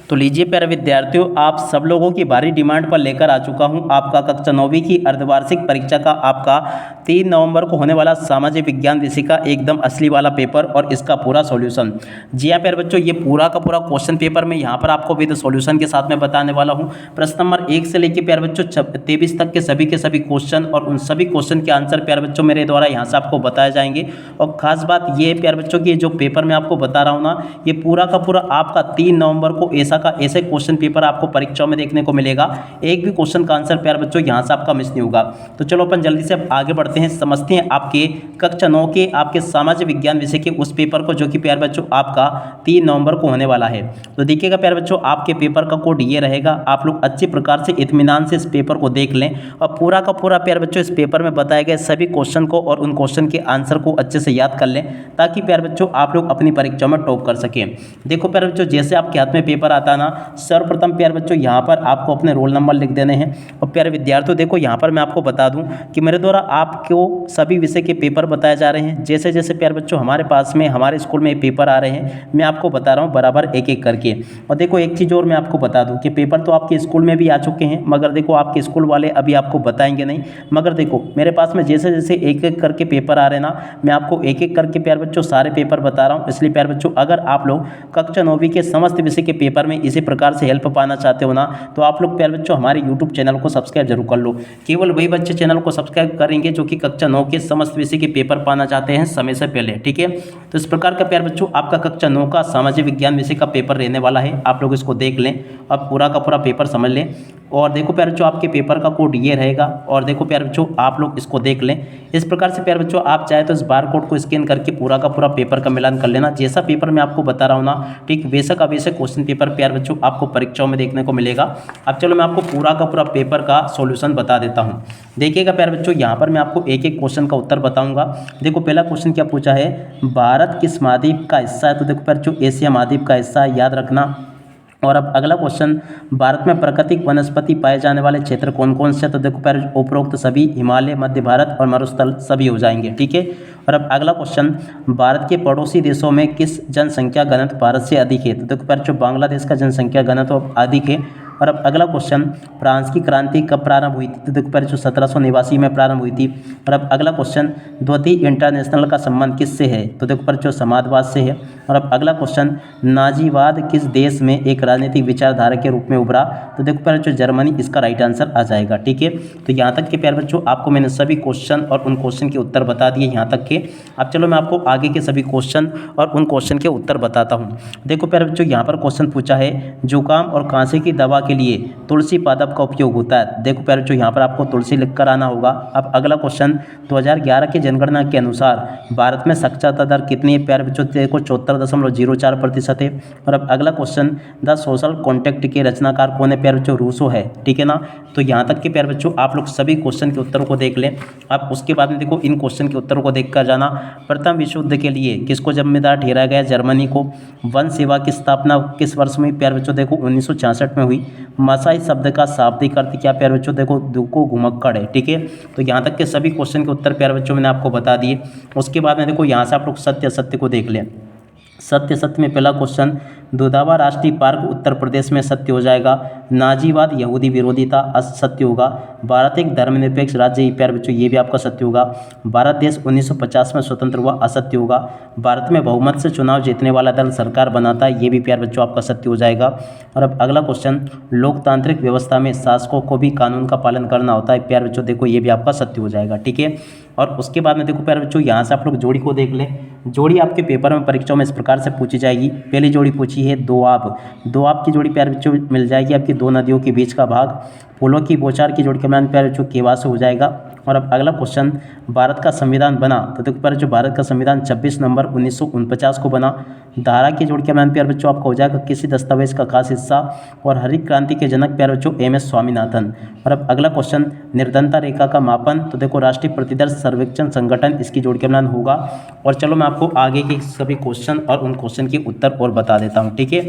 तो लीजिए प्यारे विद्यार्थियों, आप सब लोगों की भारी डिमांड पर लेकर आ चुका हूं आपका कक्षा 9वीं की अर्धवार्षिक परीक्षा का आपका 3 नवंबर को होने वाला सामाजिक विज्ञान विषय का एकदम असली वाला पेपर और इसका पूरा सॉल्यूशन। जी हाँ प्यारे बच्चों, ये पूरा का पूरा क्वेश्चन पेपर मैं यहाँ पर आपको विद सॉल्यूशन के साथ में बताने वाला हूँ। प्रश्न नंबर 1 से लेकर प्यारे बच्चों 23 तक के सभी क्वेश्चन और उन सभी क्वेश्चन के आंसर प्यारे बच्चों मेरे द्वारा यहाँ से आपको बताए जाएंगे। और खास बात ये प्यारे बच्चों की जो पेपर मैं आपको बता रहा हूँ ना, ये पूरा का पूरा आपका 3 नवंबर को ऐसे क्वेश्चन पेपर आपको परीक्षाओं में देखने को मिलेगा। एक भी क्वेश्चन का आंसर प्यारे बच्चों यहाँ से आपका मिस नहीं होगा। तो चलो अपन जल्दी से अब आगे बढ़ते हैं, समझते हैं आपके कक्षा 9 के आपके सामाजिक विज्ञान विषय के उस पेपर को जो कि प्यारे बच्चों आपका 3 नवंबर को होने वाला है। तो देखिएगा प्यारे बच्चों, आपके पेपर का कोड ये रहेगा। आप लोग अच्छी प्रकार से इत्मीनान से इस पेपर को देख लें और पूरा का पूरा प्यारे बच्चों इस पेपर में बताए गए सभी क्वेश्चन को और उन क्वेश्चन के आंसर को अच्छे से याद कर लें, ताकि प्यारे बच्चों आप लोग अपनी परीक्षा में टॉप कर सकें। देखो प्यारे बच्चों, जैसे आपके हाथ में पेपर आता है ना, सर्वप्रथम प्यारे बच्चों यहाँ पर आपको अपने रोल नंबर लिख देने हैं। और प्यारे विद्यार्थियों देखो, यहाँ पर मैं आपको बता दूं कि मेरे द्वारा आपको सभी विषय के पेपर बताए जा रहे हैं। जैसे जैसे प्यारे बच्चों हमारे पास में हमारे स्कूल में पेपर आ रहे हैं, मैं आपको बता रहा हूँ बराबर एक एक करके। और देखो एक चीज़ और मैं आपको बता दूँ कि पेपर तो आपके स्कूल में भी आ चुके हैं, मगर देखो आपके स्कूल वाले अभी आपको बताएंगे नहीं। मगर देखो मेरे पास में जैसे जैसे एक एक करके पेपर आ रहे हैं ना, मैं आपको एक एक करके प्यारे बच्चों सारे पेपर बता रहा हूँ। इसलिए प्यारे बच्चों, अगर आप लोग कक्षा 9वीं के समस्त विषय के पेपर में इसी प्रकार से हेल्प पाना चाहते हो ना, तो आप लोग प्यारे बच्चों हमारे यूट्यूब चैनल को सब्सक्राइब जरूर कर लो। केवल वही बच्चे चैनल को सब्सक्राइब करेंगे जो कि कक्षा 9 के समस्त विषय के पेपर पाना चाहते हैं समय से पहले, ठीक है। तो इस प्रकार का प्यारे बच्चों आपका कक्षा 9 का सामाजिक विज्ञान विषय का पेपर रहने वाला है। आप लोग इसको देख लें, अब पूरा का पूरा पेपर समझ लें। और देखो प्यारे बच्चों, आपके पेपर का कोड ये रहेगा। और देखो प्यारे बच्चों, आप लोग इसको देख लें इस प्रकार से। प्यारे बच्चों, आप चाहे तो इस बार कोड को स्कैन करके पूरा का पूरा पेपर का मिलान कर लेना। जैसा पेपर मैं आपको बता रहा हूँ ना, ठीक वैसा का वैसे क्वेश्चन पेपर प्यारे बच्चों आपको परीक्षाओं में देखने को मिलेगा। अब चलो मैं आपको पूरा का पूरा पेपर का सॉल्यूशन बता देता हूँ। देखिएगा प्यारे बच्चों, यहाँ पर मैं आपको एक एक क्वेश्चन का उत्तर बताऊंगा। देखो पहला क्वेश्चन क्या पूछा है, भारत किस महाद्वीप का हिस्सा है? तो देखो प्यारे बच्चों, एशिया महाद्वीप का हिस्सा है, याद रखना। और अब अगला क्वेश्चन, भारत में प्राकृतिक वनस्पति पाए जाने वाले क्षेत्र कौन कौन से? तो देखो प्यारे उपरोक्त सभी हिमालय, मध्य भारत और मरुस्थल सभी हो जाएंगे, ठीक है। और अब अगला क्वेश्चन, भारत के पड़ोसी देशों में किस जनसंख्या घनत्व भारत से अधिक है? तो देखो प्यारे जो बांग्लादेश का जनसंख्या घनत्व अधिक है। और अब अगला क्वेश्चन, फ्रांस की क्रांति कब प्रारंभ हुई थी? तो देखो प्यारे जो 1789 में प्रारंभ हुई थी। और अब अगला क्वेश्चन, द्वितीय इंटरनेशनल का संबंध किससे है? तो देखो प्यारे जो समाजवाद से है। और अब अगला क्वेश्चन, नाजीवाद किस देश में एक राजनीतिक विचारधारा के रूप में उभरा? तो देखो प्यारे जो जर्मनी इसका राइट आंसर आ जाएगा, ठीक है। तो यहाँ तक के प्यारे बच्चों आपको मैंने सभी क्वेश्चन और उन क्वेश्चन के उत्तर बता दिए यहाँ तक के। अब चलो मैं आपको आगे के सभी क्वेश्चन और उन क्वेश्चन के उत्तर बताता हूँ। देखो प्यारे बच्चों, यहाँ पर क्वेश्चन पूछा है, जुकाम और खांसी की दवा के लिए तुलसी पादप का उपयोग होता है। देखो प्यारे बच्चों, यहाँ पर आपको तुलसी लिख कर आना होगा। अब अगला क्वेश्चन, 2011 की जनगणना के अनुसार भारत में साक्षरता दर कितनी है? प्यारे बच्चों देखो 74.04% है। और अब अगला क्वेश्चन, द सोशल कॉन्ट्रैक्ट के रचनाकार कौन है? प्यारे बच्चों रूसो है, ठीक है ना। तो यहाँ तक के प्यारे बच्चों आप लोग सभी क्वेश्चन के उत्तरों को देख लें। अब उसके बाद में देखो इन क्वेश्चन के उत्तरों को देख कर जाना। प्रथम विश्व युद्ध के लिए किसको जिम्मेदार ठहराया गया? जर्मनी को। वन सेवा की स्थापना किस वर्ष में? प्यारे बच्चों देखो 1966 में हुई। मसाई शब्द का शाब्दिक अर्थ क्या? प्यारे बच्चों देखो दुको घुमक्कड़ है, ठीक है। तो यहाँ तक के सभी क्वेश्चन के उत्तर प्यारे बच्चों मैंने आपको बता दिए। उसके बाद में देखो यहाँ से आप लोग सत्य असत्य को देख लें। सत्य सत्य में पहला क्वेश्चन, दुधावा राष्ट्रीय पार्क उत्तर प्रदेश में सत्य हो जाएगा। नाजीवाद यहूदी विरोधिता असत्य होगा। भारत एक धर्मनिरपेक्ष राज्य ही, प्यारे बच्चों ये भी आपका सत्य होगा। भारत देश 1950 में स्वतंत्र हुआ, असत्य होगा। भारत में बहुमत से चुनाव जीतने वाला दल सरकार बनाता है, ये भी प्यारे बच्चों आपका सत्य हो जाएगा। और अब अगला क्वेश्चन, लोकतांत्रिक व्यवस्था में शासकों को भी कानून का पालन करना होता है, प्यारे बच्चों देखो ये भी आपका सत्य हो जाएगा, ठीक है। और उसके बाद में देखो प्यारे बच्चों यहाँ से आप लोग जोड़ी को देख लें। जोड़ी आपके पेपर में परीक्षाओं में इस प्रकार से पूछी जाएगी। पहली जोड़ी पूछी है दोआब। दोआब की जोड़ी प्यारे बच्चों मिल जाएगी आपकी दो नदियों के बीच का भाग। फूलों की बौछार की जोड़ी का मान प्यारे बच्चों केवा से हो जाएगा। और अब अगला क्वेश्चन, भारत का संविधान बना? तो देखो प्यारे जो भारत का संविधान 26 नवंबर 1949 को बना। धारा की जोड़ी का मान प्यारे बच्चों आपका हो जाएगा किसी दस्तावेज का खास हिस्सा। और हरित क्रांति के जनक प्यारे बच्चों MS स्वामीनाथन। और अब अगला क्वेश्चन, निर्धनता रेखा का मापन? तो देखो राष्ट्रीय प्रतिदर्श सर्वेक्षण संगठन इसकी जोड़ी का मान होगा। और चलो मैं आपको आगे के सभी क्वेश्चन और उन क्वेश्चन के उत्तर और बता देता हूँ, ठीक है।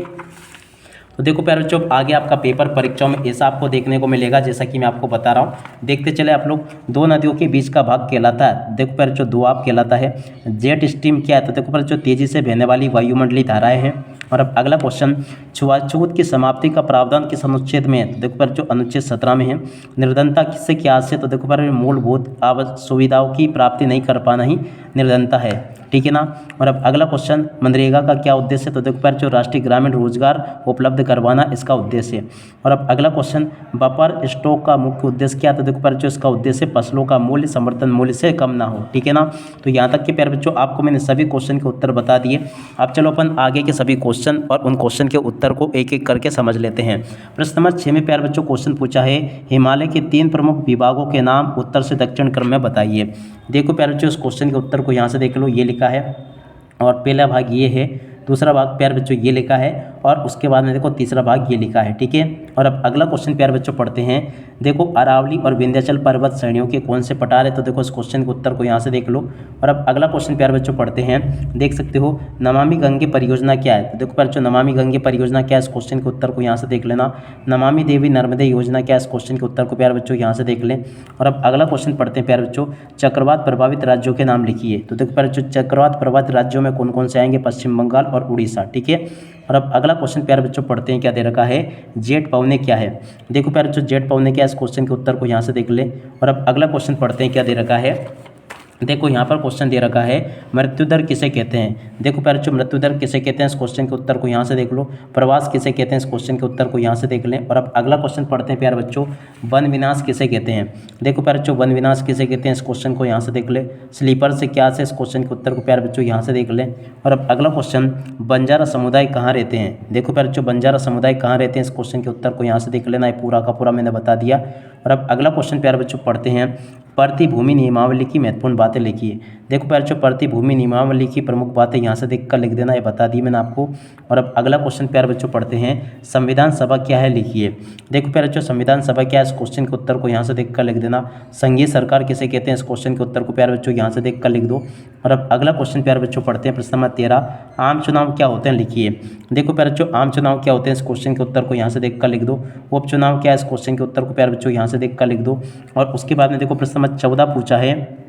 तो देखो प्यारे बच्चों, आगे आपका पेपर परीक्षाओं में ऐसा आपको देखने को मिलेगा जैसा कि मैं आपको बता रहा हूँ। देखते चले आप लोग। दो नदियों के बीच का भाग कहलाता है, देखो प्यारे बच्चों दोआब कहलाता है। जेट स्ट्रीम क्या है? तो देखो प्यारे बच्चों तेजी से बहने वाली वायुमंडलीय धाराएं हैं। और अब अगला क्वेश्चन, छुआछूत की समाप्ति का प्रावधान किस अनुच्छेद में है? तो देखो पर जो अनुच्छेद 17 में है। निर्धनता किससे क्या से? तो देखो पर मूलभूत सुविधाओं की प्राप्ति नहीं कर पाना ही निर्धनता है, ठीक है ना। और अब अगला क्वेश्चन, मनरेगा का क्या उद्देश्य है? तो देखो पर जो राष्ट्रीय ग्रामीण रोजगार उपलब्ध करवाना इसका उद्देश्य है। और अब अगला क्वेश्चन, बफर स्टॉक का मुख्य उद्देश्य क्या है? तो देखो पर जो इसका उद्देश्य फसलों का मूल्य समर्थन मूल्य से कम ना हो, ठीक है ना। तो यहाँ तक के प्यारे बच्चों आपको मैंने सभी क्वेश्चन के उत्तर बता दिए। अब चलो अपन आगे के सभी क्वेश्चन और उन क्वेश्चन के उत्तर को एक एक करके समझ लेते हैं। प्रश्न नंबर 6 में प्यारे बच्चों क्वेश्चन पूछा है, हिमालय के 3 प्रमुख विभागों के नाम उत्तर से दक्षिण क्रम में बताइए। देखो प्यारे बच्चों इस क्वेश्चन के उत्तर को यहाँ से देख लो, ये लिखा है और पहला भाग ये है, दूसरा भाग प्यारे बच्चों ये लिखा है और उसके बाद में देखो तीसरा भाग ये लिखा है, ठीक है। और अब अगला क्वेश्चन प्यारे बच्चों पढ़ते हैं। देखो अरावली और विंध्याचल पर्वत श्रेणियों के कौन से पठार है? तो देखो इस क्वेश्चन के उत्तर को यहाँ से देख लो। और अब अगला क्वेश्चन प्यारे बच्चों पढ़ते हैं, देख सकते हो नमामि गंगे परियोजना क्या है? तो देखो प्यारे बच्चों नमामि गंगे परियोजना क्या है, इस क्वेश्चन के उत्तर को यहाँ से देख लेना। नमामि देवी नर्मदे योजना क्या है, इस क्वेश्चन के उत्तर को प्यारे बच्चों यहाँ से देख लें। और अब अगला क्वेश्चन पढ़ते हैं प्यारे बच्चों, चक्रवात प्रभावित राज्यों के नाम लिखिए। तो देखो प्यारे बच्चों चक्रवात प्रभावित राज्यों में कौन कौन से आएंगे? पश्चिम बंगाल और उड़ीसा, ठीक है। और अब अगला क्वेश्चन प्यारे बच्चों पढ़ते हैं, क्या दे रखा है? जेठ पवने क्या है? देखो प्यारे बच्चों जेठ पवने क्या है, इस क्वेश्चन के उत्तर को यहाँ से देख ले। और अब अगला क्वेश्चन पढ़ते हैं, क्या दे रखा है? देखो यहाँ पर क्वेश्चन दे रखा है, मृत्युदर किसे कहते हैं? देखो प्यारे बच्चों मृत्युदर किसे कहते हैं, इस क्वेश्चन के उत्तर को यहाँ से देख लो। प्रवास किसे कहते हैं, इस क्वेश्चन के उत्तर को यहाँ से देख लें। और अब अगला क्वेश्चन पढ़ते हैं प्यारे बच्चों, वन विनाश किसे कहते हैं? देखो प्यारे बच्चों वन विनाश किसे कहते हैं, इस क्वेश्चन को यहाँ से देख ले। स्लीपर से क्या से, इस क्वेश्चन के उत्तर को प्यारे बच्चों यहाँ से देख लें। और अब अगला क्वेश्चन, बंजारा समुदाय कहाँ रहते हैं? देखो प्यारे बच्चों बंजारा समुदाय कहाँ रहते हैं, इस क्वेश्चन के उत्तर को यहाँ से देख लेना, ये पूरा का पूरा मैंने बता दिया। और अब अगला क्वेश्चन प्यारे बच्चों पढ़ते हैं, प्रतिभूमि नियमावली की महत्वपूर्ण बातें लिखिए। देखो प्यारे बच्चों प्रतिभूमि नियमावली की प्रमुख बातें यहाँ से देखकर लिख देना, ये बता दी मैंने आपको। और अब अगला क्वेश्चन प्यारे बच्चों पढ़ते हैं, संविधान सभा क्या है, लिखिए। देखो प्यारे बच्चों संविधान सभा क्या है, इस क्वेश्चन के उत्तर को यहाँ से देखकर लिख देना। संघीय सरकार किसे कहते हैं, इस क्वेश्चन के उत्तर को प्यारे बच्चों यहाँ से देखकर लिख दो। और अब अगला क्वेश्चन प्यारे बच्चों पढ़ते हैं, प्रश्न नंबर 13, आम चुनाव क्या होते हैं, लिखिए। देखो प्यारे बच्चों आम चुनाव क्या होते हैं, इस क्वेश्चन के उत्तर को यहाँ से देखकर लिख दो। उपचुनाव क्या है, इस क्वेश्चन के उत्तर को प्यारे बच्चों यहाँ से देखकर लिख दो। और उसके बाद में देखो प्रश्न नंबर 14 पूछा है,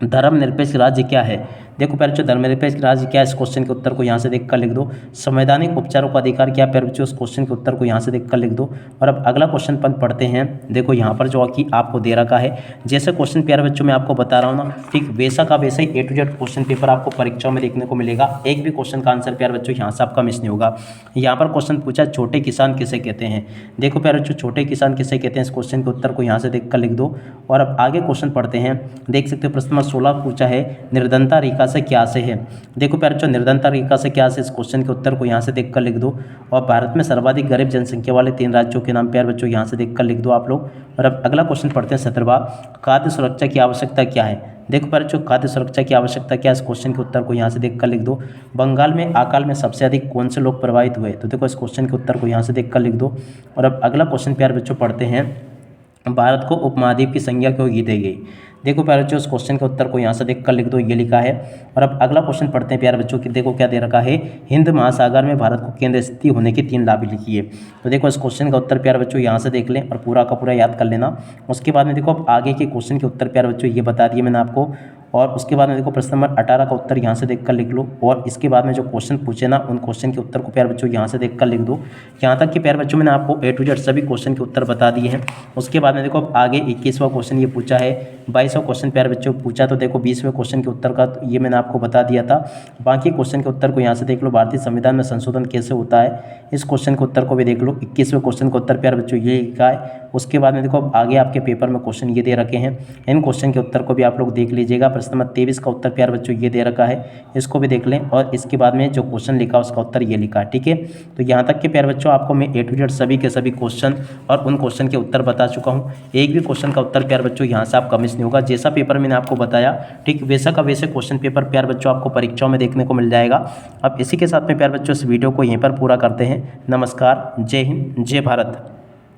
धर्मनिरपेक्ष राज्य क्या है? देखो प्यारे बच्चों धर्मनिरपेक्ष राज्य क्या है, इस क्वेश्चन के उत्तर को यहाँ से देखकर लिख दो। संवैधानिक उपचारों का अधिकार क्या है प्यारे बच्चों, इस क्वेश्चन के उत्तर को यहाँ से देखकर लिख दो। और अब अगला क्वेश्चन पढ़ते हैं। देखो यहाँ पर जो कि आपको दे रखा है, जैसे क्वेश्चन प्यारे बच्चों मैं आपको बता रहा हूँ ना, ठीक वैसा का वैसा ही A to Z question paper आपको परीक्षाओं में देखने को मिलेगा। एक भी क्वेश्चन का आंसर प्यारे बच्चों यहाँ से आपका मिस नहीं होगा। यहाँ पर क्वेश्चन पूछा, छोटे किसान किसे कहते हैं? देखो प्यारे बच्चों छोटे किसान किसे कहते हैं, इस क्वेश्चन के उत्तर को यहाँ से देखकर लिख दो। और अब आगे क्वेश्चन पढ़ते हैं, देख सकते हो प्रश्न नंबर 16 पूछा है, निर्धनता रेखा से क्या से है? देखो प्यारे बच्चों निर्धनता रेखा से क्या से, इस क्वेश्चन के उत्तर को यहाँ से देखकर लिख दो। और भारत में सर्वाधिक गरीब जनसंख्या वाले 3 राज्यों के नाम प्यारे बच्चों यहाँ से देखकर लिख दो आप लोग। और अब अगला क्वेश्चन पढ़ते हैं 17वां, खाद्य सुरक्षा की आवश्यकता क्या है? देखो प्यारे बच्चों खाद्य सुरक्षा की आवश्यकता क्या है, इस क्वेश्चन के उत्तर को यहाँ से देखकर लिख दो। बंगाल में अकाल में सबसे अधिक कौन से लोग प्रभावित हुए? तो देखो इस क्वेश्चन के उत्तर को यहाँ से देखकर लिख दो। और अब अगला क्वेश्चन प्यारे बच्चों पढ़ते हैं, भारत को उपमहाद्वीप की संज्ञा क्यों दी गई? देखो प्यारे बच्चों इस क्वेश्चन के उत्तर को यहाँ से देखकर लिख दो, ये लिखा है। और अब अगला क्वेश्चन पढ़ते हैं प्यारे बच्चों की, देखो क्या दे रखा है, हिंद महासागर में भारत को केंद्र स्थिति होने के 3 लाभ लिखिए। तो देखो इस क्वेश्चन का उत्तर प्यारे बच्चों यहाँ से देख लें और पूरा का पूरा याद कर लेना। उसके बाद में देखो अब आगे के क्वेश्चन के उत्तर प्यारे बच्चों ये बता दिए मैंने आपको। और उसके बाद में देखो प्रश्न नंबर 18 का उत्तर यहाँ से देखकर लिख लो। और इसके बाद में जो क्वेश्चन पूछे ना, उन क्वेश्चन के उत्तर को प्यारे बच्चों यहाँ से देखकर लिख दो। यहाँ तक कि प्यारे बच्चों मैंने आपको A to Z सभी क्वेश्चन के उत्तर बता दिए हैं। उसके बाद में देखो अब आगे 21वां क्वेश्चन ये पूछा है, 22वां क्वेश्चन प्यारे बच्चों पूछा, तो देखो 20वें क्वेश्चन के उत्तर का ये मैंने आपको बता दिया था। बाकी क्वेश्चन के उत्तर को यहाँ से देख लो, भारतीय संविधान में संशोधन कैसे होता है, इस क्वेश्चन के उत्तर को भी देख लो। 21वें क्वेश्चन का उत्तर प्यारे बच्चों ये लिखा है। उसके बाद में देखो अब आगे आपके पेपर में क्वेश्चन ये दे रखे हैं, इन क्वेश्चन के उत्तर को भी आप लोग देख लीजिएगा। प्रश्न नंबर 23 का उत्तर प्यारे बच्चों ये दे रखा है, इसको भी देख लें। और इसके बाद में जो क्वेश्चन लिखा उसका उत्तर ये लिखा है, ठीक है। तो यहाँ तक के प्यारे बच्चों आपको मैं A to Z सभी के सभी क्वेश्चन और उन क्वेश्चन के उत्तर बता चुका हूँ। एक भी क्वेश्चन का उत्तर प्यारे बच्चों यहाँ से आपका मिस नहीं होगा। जैसा पेपर मैंने आपको बताया ठीक वैसा का वैसे क्वेश्चन पेपर प्यारे बच्चों आपको परीक्षाओं में देखने को मिल जाएगा। अब इसी के साथ में प्यारे बच्चों इस वीडियो को यहीं पर पूरा करते हैं। नमस्कार, जय हिंद, जय भारत।